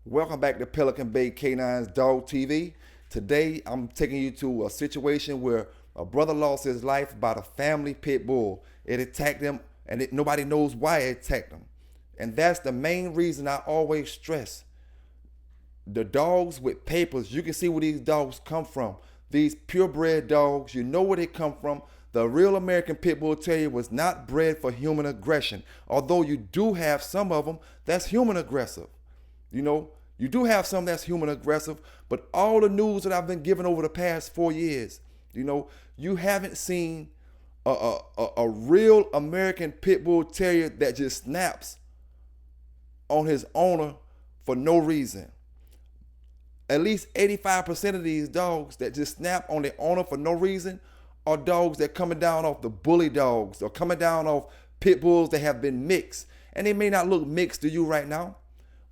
Welcome back to Pelican Bay K9's Dog TV. Today, I'm taking you to a situation where a brother lost his life by the family pit bull. It attacked him, and nobody knows why it attacked him. And that's the main reason I always stress. The dogs with papers, you can see where these dogs come from. These purebred dogs, you know where they come from. The real American Pit Bull Terrier was not bred for human aggression. Although you do have some of them that's human aggressive. You do have some that's human aggressive, but all the news that I've been given over the past 4 years, you haven't seen a real American Pit Bull Terrier that just snaps on his owner for no reason. At least 85% of these dogs that just snap on their owner for no reason are dogs that coming down off the bully dogs or coming down off pit bulls that have been mixed. And they may not look mixed to you right now,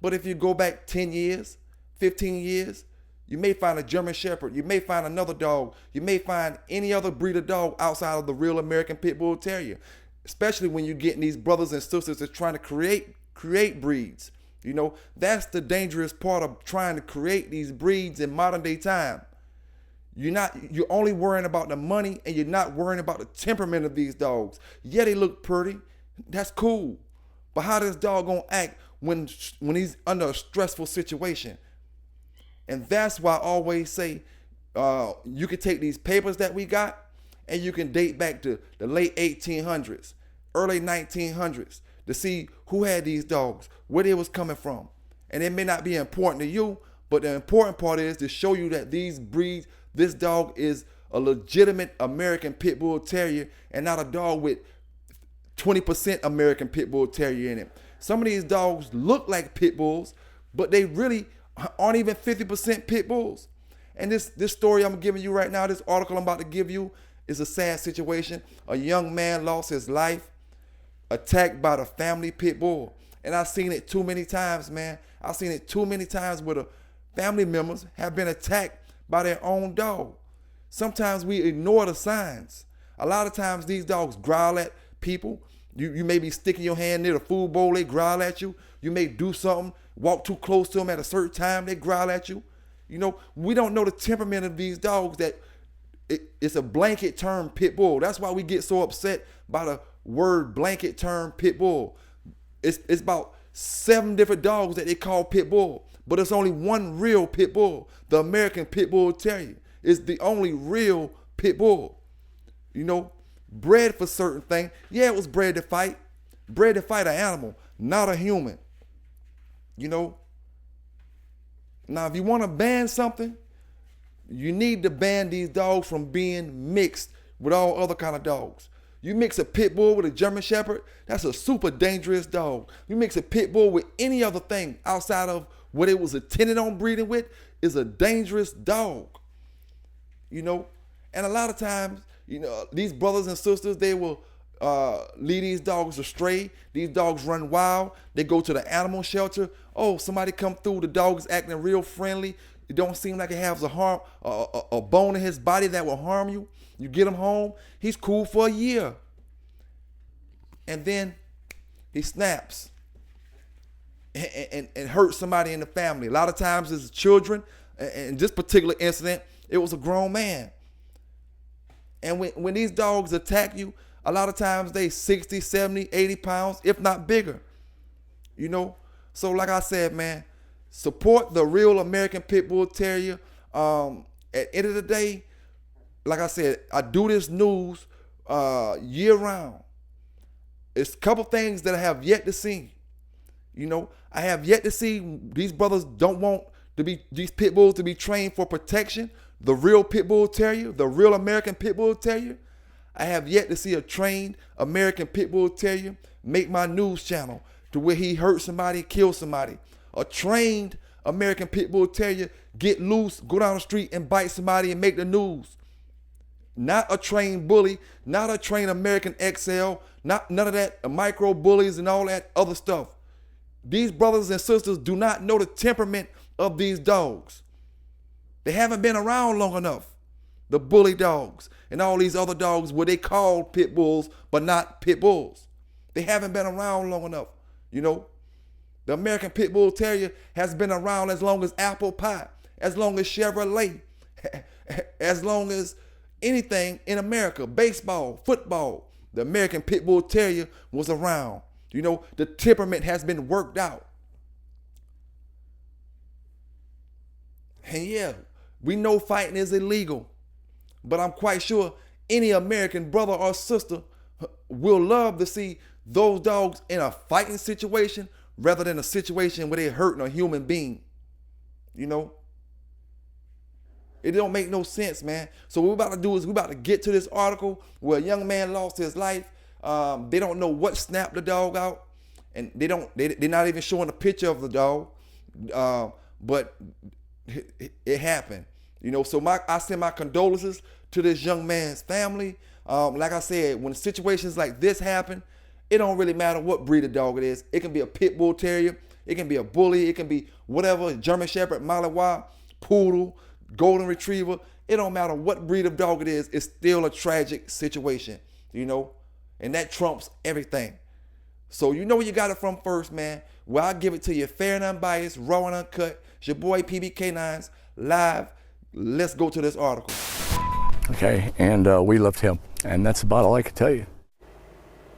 but if you go back 10 years, 15 years, you may find a German Shepherd. You may find another dog. You may find any other breed of dog outside of the real American Pit Bull Terrier, especially when you're getting these brothers and sisters that's trying to create breeds. That's the dangerous part of trying to create these breeds in modern day time. You're only worrying about the money, and you're not worrying about the temperament of these dogs. Yeah, they look pretty. That's cool. But how this dog gonna act when he's under a stressful situation? And that's why I always say you can take these papers that we got and you can date back to the late 1800s, early 1900s to see who had these dogs, where they was coming from. And it may not be important to you, but the important part is to show you that these breeds, this dog is a legitimate American Pit Bull Terrier and not a dog with 20% American Pit Bull Terrier in it. Some of these dogs look like pit bulls, but they really aren't even 50% pit bulls. And this story I'm giving you right now, this article I'm about to give you, is a sad situation. A young man lost his life attacked by the family pit bull. And I've seen it too many times, man. I've seen it too many times where the family members have been attacked by their own dog. Sometimes we ignore the signs. A lot of times these dogs growl at people. You may be sticking your hand near the food bowl, they growl at you. You may do something, walk too close to them at a certain time, they growl at you. We don't know the temperament of these dogs. That it's a blanket term pit bull. That's why we get so upset by the word blanket term pit bull. It's about 7 different dogs that they call pit bull, but it's only one real pit bull. The American Pit Bull Terrier is the only real pit bull. Bred for certain things. Yeah, it was bred to fight an animal, not a human. Now, if you want to ban something, you need to ban these dogs from being mixed with all other kind of dogs. You mix a pit bull with a German Shepherd, that's a super dangerous dog. You mix a pit bull with any other thing outside of what it was intended on breeding with, is a dangerous dog. And a lot of times, these brothers and sisters, they will lead these dogs astray. These dogs run wild. They go to the animal shelter. Oh, somebody come through. The dog's acting real friendly. It don't seem like it has a bone in his body that will harm you. You get him home. He's cool for a year. And then he snaps and hurts somebody in the family. A lot of times it's children. In this particular incident, it was a grown man. And when these dogs attack you, a lot of times they 60, 70, 80 pounds, if not bigger. So like I said, man, support the real American Pit Bull Terrier. At the end of the day, like I said, I do this news year round. It's a couple things that I have yet to see. I have yet to see these brothers don't want these pit bulls to be trained for protection. The real Pit Bull Terrier, the real American Pit Bull Terrier. I have yet to see a trained American Pit Bull Terrier make my news channel to where he hurt somebody, kill somebody. A trained American Pit Bull Terrier get loose, go down the street and bite somebody and make the news. Not a trained bully, not a trained American XL, none of that micro bullies and all that other stuff. These brothers and sisters do not know the temperament of these dogs. They haven't been around long enough. The bully dogs and all these other dogs where they call pit bulls but not pit bulls. They haven't been around long enough. The American Pit Bull Terrier has been around as long as apple pie, as long as Chevrolet, as long as anything in America, baseball, football. The American Pit Bull Terrier was around. You know, the temperament has been worked out. And yeah, we know fighting is illegal, but I'm quite sure any American brother or sister will love to see those dogs in a fighting situation rather than a situation where they're hurting a human being. You know? It don't make no sense, man. So what we're about to do is we're about to get to this article where a young man lost his life. They don't know what snapped the dog out, and they're not even showing a picture of the dog. But it happened. You know, so I send my condolences to this young man's family. Like I said, when situations like this happen, it don't really matter what breed of dog it is. It can be a pit bull terrier, it can be a bully, it can be whatever, German Shepherd, Malinois, poodle, golden retriever. It don't matter what breed of dog it is, it's still a tragic situation, you know? And that trumps everything. So you know where you got it from first, man. Well, I'll give it to you fair and unbiased, raw and uncut. It's your boy PBK9s, live. Let's go to this article. Okay, and we left him, and that's about all I can tell you.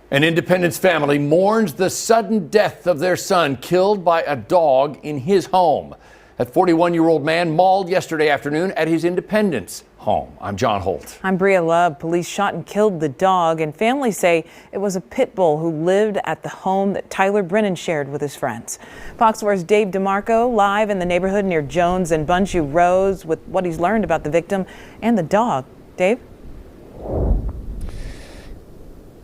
An Independence family mourns the sudden death of their son, killed by a dog in his home. That 41-year-old man mauled yesterday afternoon at his Independence home. I'm John Holt. I'm Bria Love. Police shot and killed the dog, and families say it was a pit bull who lived at the home that Tyler Brennan shared with his friends. Fox 4's Dave DeMarco live in the neighborhood near Jones and Bunchu Roads with what he's learned about the victim and the dog. Dave?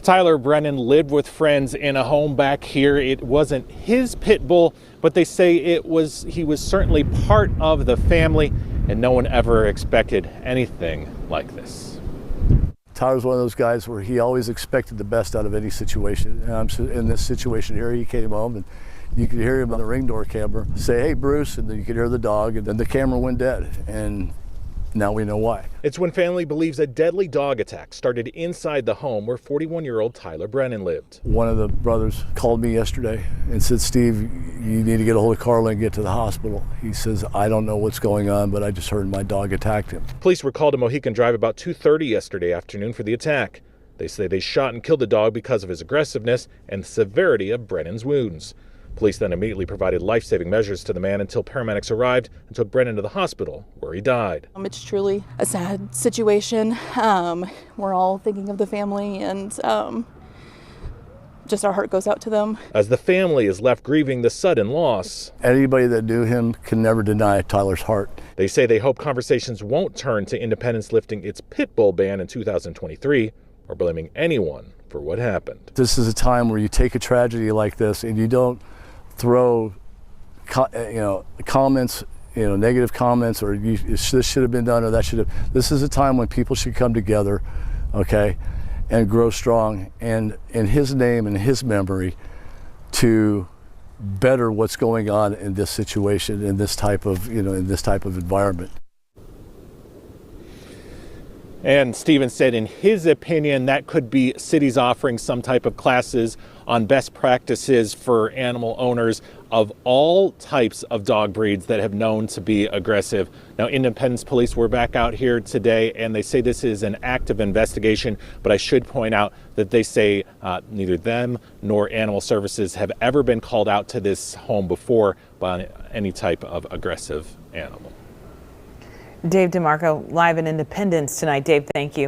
Tyler Brennan lived with friends in a home back here. It wasn't his pit bull, but they say he was certainly part of the family, and no one ever expected anything like this. Tyler's one of those guys where he always expected the best out of any situation. And in this situation here, he came home and you could hear him on the ring door camera say, "Hey, Bruce," and then you could hear the dog, and then the camera went dead. And now we know why. It's when family believes a deadly dog attack started inside the home where 41-year-old Tyler Brennan lived. One of the brothers called me yesterday and said, "Steve, you need to get a hold of Carla and get to the hospital." He says, "I don't know what's going on, but I just heard my dog attacked him." Police were called to Mohican Drive about 2:30 yesterday afternoon for the attack. They say they shot and killed the dog because of his aggressiveness and the severity of Brennan's wounds. Police then immediately provided life-saving measures to the man until paramedics arrived and took Brennan to the hospital, where he died. It's truly a sad situation. We're all thinking of the family, and just our heart goes out to them. As the family is left grieving the sudden loss. Anybody that knew him can never deny Tyler's heart. They say they hope conversations won't turn to Independence lifting its pit bull ban in 2023 or blaming anyone for what happened. This is a time where you take a tragedy like this and you don't throw comments, negative comments, or this should have been done or that should have. This is a time when people should come together, okay, and grow strong, and in his name and his memory, to better what's going on in this situation, in this type of environment. And Stevens said in his opinion that could be cities offering some type of classes on best practices for animal owners of all types of dog breeds that have known to be aggressive. Now, Independence Police were back out here today, and they say this is an active investigation, but I should point out that they say neither them nor Animal Services have ever been called out to this home before by any type of aggressive animal. Dave DeMarco live in Independence tonight. Dave, thank you.